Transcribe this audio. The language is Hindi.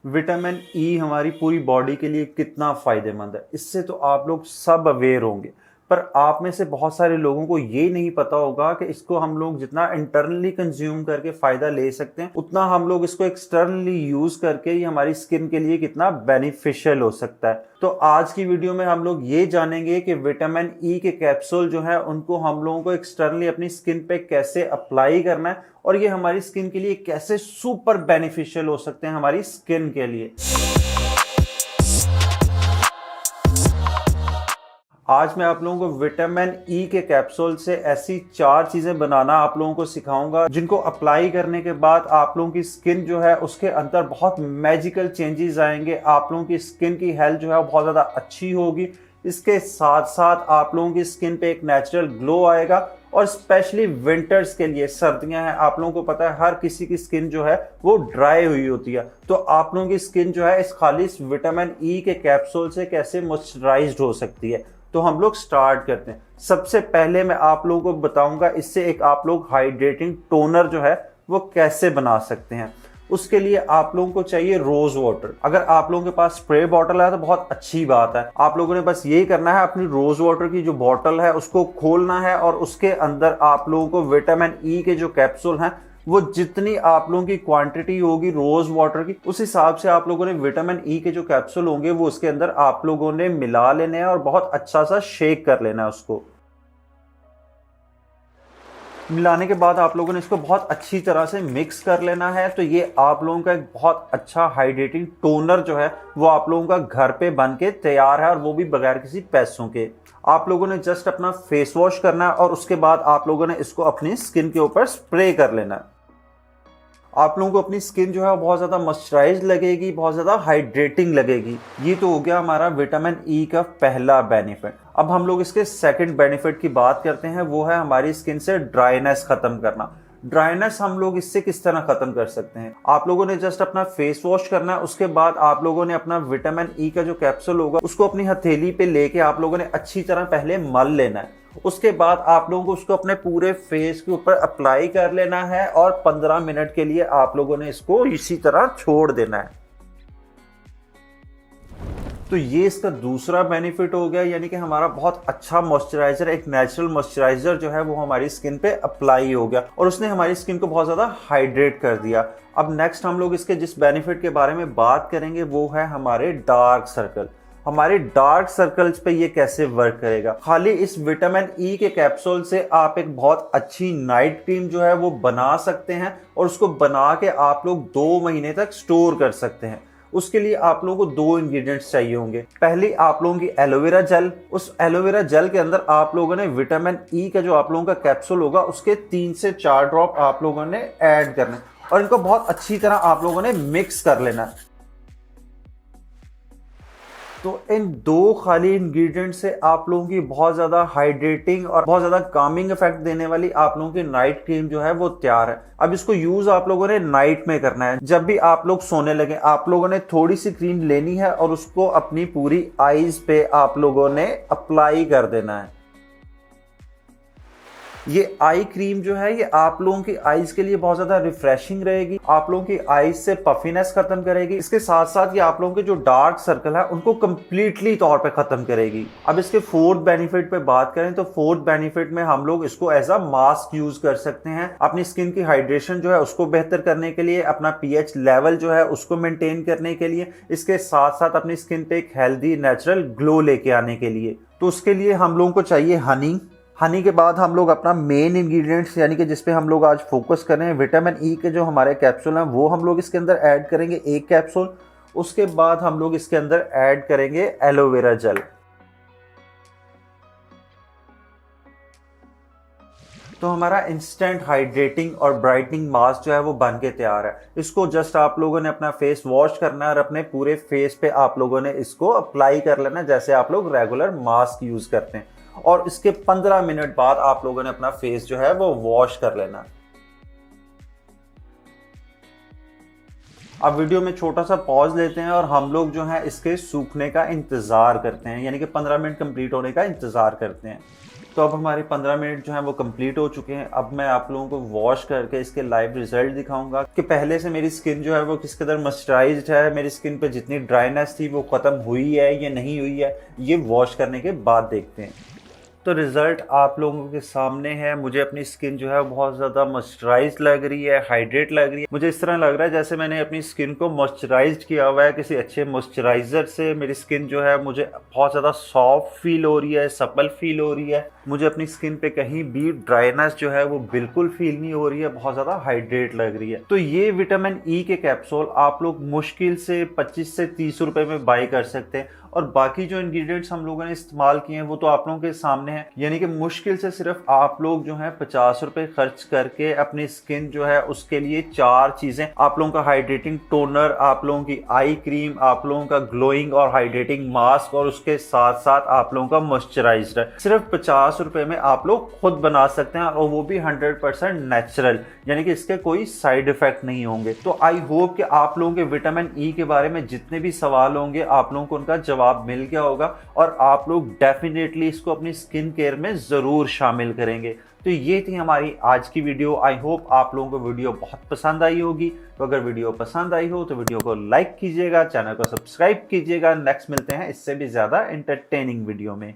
विटामिन ई हमारी पूरी बॉडी के लिए कितना फ़ायदेमंद है, इससे तो आप लोग सब अवेयर होंगे। पर आप में से बहुत सारे लोगों को ये नहीं पता होगा कि इसको हम लोग जितना इंटरनली कंज्यूम करके फ़ायदा ले सकते हैं, उतना हम लोग इसको एक्सटर्नली यूज़ करके ही हमारी स्किन के लिए कितना बेनिफिशियल हो सकता है। तो आज की वीडियो में हम लोग ये जानेंगे कि विटामिन ई के कैप्सूल जो है उनको हम लोगों को एक्सटर्नली अपनी स्किन पे कैसे अप्लाई करना है और ये हमारी स्किन के लिए कैसे सुपर बेनिफिशियल हो सकते हैं हमारी स्किन के लिए। आज मैं आप लोगों को विटामिन ई के कैप्सूल से ऐसी 4 चीजें बनाना आप लोगों को सिखाऊंगा जिनको अप्लाई करने के बाद आप लोगों की स्किन जो है उसके अंदर बहुत मैजिकल चेंजेस आएंगे। आप लोगों की स्किन की हेल्थ जो है वो बहुत ज़्यादा अच्छी होगी। इसके साथ साथ आप लोगों की स्किन पे एक नेचुरल ग्लो आएगा और स्पेशली विंटर्स के लिए, सर्दियां हैं, आप लोगों को पता है हर किसी की स्किन जो है वो ड्राई हुई होती है, तो आप लोगों की स्किन जो है इस खालिश विटामिन ई के कैप्सूल से कैसे मॉइस्चराइज्ड हो सकती है। तो हम लोग स्टार्ट करते हैं। सबसे पहले मैं आप लोगों को बताऊंगा इससे एक आप लोग हाइड्रेटिंग टोनर जो है वो कैसे बना सकते हैं। उसके लिए आप लोगों को चाहिए रोज वाटर। अगर आप लोगों के पास स्प्रे बॉटल है तो बहुत अच्छी बात है। आप लोगों ने बस यही करना है, अपनी रोज वाटर की जो बॉटल है उसको खोलना है और उसके अंदर आप लोगों को विटामिन ई के जो कैप्सूल हैं वो जितनी आप लोगों की क्वांटिटी होगी रोज वाटर की, उस हिसाब से आप लोगों ने विटामिन ई के जो कैप्सूल होंगे वो उसके अंदर आप लोगों ने मिला लेने हैं और बहुत अच्छा सा शेक कर लेना है। उसको मिलाने के बाद आप लोगों ने इसको बहुत अच्छी तरह से मिक्स कर लेना है। तो ये आप लोगों का एक बहुत अच्छा हाइड्रेटिंग टोनर जो है वो आप लोगों का घर पे बन के तैयार है, और वो भी बगैर किसी पैसों के। आप लोगों ने जस्ट अपना फेस वॉश करना है और उसके बाद आप लोगों ने इसको अपनी स्किन के ऊपर स्प्रे कर लेना है। आप लोगों को अपनी स्किन जो है वो बहुत ज़्यादा मॉइस्चराइज लगेगी, बहुत ज़्यादा हाइड्रेटिंग लगेगी। ये तो हो गया हमारा विटामिन ई का पहला बेनिफिट। अब हम लोग इसके सेकंड बेनिफिट की बात करते हैं, वो है हमारी स्किन से ड्राइनेस खत्म करना। ड्राइनेस हम लोग इससे किस तरह खत्म कर सकते हैं। आप लोगों ने जस्ट अपना फेस वॉश करना है, उसके बाद आप लोगों ने अपना विटामिन ई का जो कैप्सूल होगा उसको अपनी हथेली पे लेके आप लोगों ने अच्छी तरह पहले मल लेना है। उसके बाद आप लोगों को उसको अपने पूरे फेस के ऊपर अप्लाई कर लेना है और 15 मिनट के लिए आप लोगों ने इसको इसी तरह छोड़ देना है। तो ये इसका दूसरा बेनिफिट हो गया, यानी कि हमारा बहुत अच्छा मॉइस्चराइजर, एक नेचुरल मॉइस्चराइजर जो है वो हमारी स्किन पे अप्लाई हो गया और उसने हमारी स्किन को बहुत ज़्यादा हाइड्रेट कर दिया। अब नेक्स्ट हम लोग इसके जिस बेनिफिट के बारे में बात करेंगे वो है हमारे डार्क सर्कल। हमारे डार्क सर्कल्स पे ये कैसे वर्क करेगा। खाली इस विटामिन ई के कैप्सूल से आप एक बहुत अच्छी नाइट क्रीम जो है वो बना सकते हैं और उसको बना के आप लोग 2 महीने तक स्टोर कर सकते हैं। उसके लिए आप लोगों को 2 इंग्रेडिएंट्स चाहिए होंगे। पहले आप लोगों की एलोवेरा जेल। उस एलोवेरा जेल के अंदर आप लोगों ने विटामिन ई का जो आप लोगों का कैप्सूल होगा उसके 3 से 4 ड्रॉप आप लोगों ने ऐड करने और इनको बहुत अच्छी तरह आप लोगों ने मिक्स कर लेना है। तो इन 2 खाली इंग्रेडिएंट से आप लोगों की बहुत ज़्यादा हाइड्रेटिंग और बहुत ज़्यादा कामिंग इफेक्ट देने वाली आप लोगों की नाइट क्रीम जो है वो तैयार है। अब इसको यूज़ आप लोगों ने नाइट में करना है। जब भी आप लोग सोने लगे आप लोगों ने थोड़ी सी क्रीम लेनी है और उसको अपनी पूरी आईज पे आप लोगों ने अप्लाई कर देना है। ये आई क्रीम जो है ये आप लोगों की आईज के लिए बहुत ज्यादा रिफ्रेशिंग रहेगी, आप लोगों की आईज से पफीनेस खत्म करेगी। इसके साथ साथ ये आप लोगों के जो डार्क सर्कल है उनको कंप्लीटली तौर पे खत्म करेगी। अब इसके फोर्थ बेनिफिट पे बात करें तो फोर्थ बेनिफिट में हम लोग इसको एज अ मास्क यूज कर सकते हैं अपनी स्किन की हाइड्रेशन जो है उसको बेहतर करने के लिए, अपना पीएच लेवल जो है उसको मेंटेन करने के लिए, इसके साथ साथ अपनी स्किन पे एक हेल्दी नेचुरल ग्लो लेके आने के लिए। तो उसके लिए हम लोगों को चाहिए हनी। हनी के बाद हम लोग अपना मेन इंग्रेडिएंट्स यानी कि जिस पे हम लोग आज फोकस कर रहे हैं विटामिन ई के जो हमारे कैप्सूल हैं वो हम लोग इसके अंदर ऐड करेंगे 1 कैप्सूल। उसके बाद हम लोग इसके अंदर ऐड करेंगे एलोवेरा जेल। तो हमारा इंस्टेंट हाइड्रेटिंग और ब्राइटनिंग मास्क जो है वो बन के तैयार है। इसको जस्ट आप लोगों ने अपना फेस वॉश करना है और अपने पूरे फेस पे आप लोगों ने इसको अप्लाई कर लेना है जैसे आप लोग रेगुलर मास्क यूज करते हैं, और इसके 15 मिनट बाद आप लोगों ने अपना फेस जो है वो वॉश कर लेना। अब वीडियो में छोटा सा पॉज लेते हैं और हम लोग जो है इसके सूखने का इंतजार करते हैं, यानी कि 15 मिनट कंप्लीट होने का इंतजार करते हैं। तो अब हमारे 15 मिनट जो है वो कंप्लीट हो चुके हैं। अब मैं आप लोगों को वॉश करके इसके लाइव रिजल्ट दिखाऊंगा कि पहले से मेरी स्किन जो है वो किस कदर मॉइस्चराइज्ड है, मेरी स्किन पे जितनी ड्राइनेस थी वो खत्म हुई है या नहीं हुई है, ये वॉश करने के बाद देखते हैं। तो रिज़ल्ट आप लोगों के सामने है। मुझे अपनी स्किन जो है बहुत ज़्यादा मॉइस्चराइज लग रही है, हाइड्रेट लग रही है। मुझे इस तरह लग रहा है जैसे मैंने अपनी स्किन को मॉइस्चराइज किया हुआ है किसी अच्छे मॉइस्चराइज़र से। मेरी स्किन जो है मुझे बहुत ज़्यादा सॉफ्ट फील हो रही है, सपल फील हो रही है। मुझे अपनी स्किन पे कहीं भी ड्राइनेस जो है वो बिल्कुल फील नहीं हो रही है, बहुत ज़्यादा हाइड्रेट लग रही है। तो ये विटामिन ई के कैप्सूल आप लोग मुश्किल से 25 से 30 रुपए में बाई कर सकते हैं। और बाकी जो इंग्रेडिएंट्स हम लोगों ने इस्तेमाल किए हैं वो तो आप लोगों के सामने है। यानी कि मुश्किल से सिर्फ आप लोग जो है 50 रुपए खर्च करके अपनी स्किन जो है उसके लिए 4 चीजें, आप लोगों का हाइड्रेटिंग टोनर, आप लोगों की आई क्रीम, आप लोगों का ग्लोइंग और हाइड्रेटिंग मास्क, और उसके साथ साथ आप लोगों का मॉइस्चराइजर, सिर्फ 50 रुपए में आप लोग खुद बना सकते हैं, और वो भी 100% नेचुरल, यानी कि इसके कोई साइड इफेक्ट नहीं होंगे। तो आई होप कि आप लोगों के विटामिन ई के बारे में जितने भी सवाल होंगे आप लोगों को उनका जवाब मिल गया होगा, और आप लोग डेफिनेटली इसको अपनी स्किन केयर में जरूर शामिल करेंगे। तो ये थी हमारी आज की वीडियो। आई होप आप लोगों को वीडियो बहुत पसंद आई होगी। तो अगर वीडियो पसंद आई हो तो वीडियो को लाइक कीजिएगा, चैनल को सब्सक्राइब कीजिएगा। नेक्स्ट मिलते हैं इससे भी ज्यादा एंटरटेनिंग वीडियो में।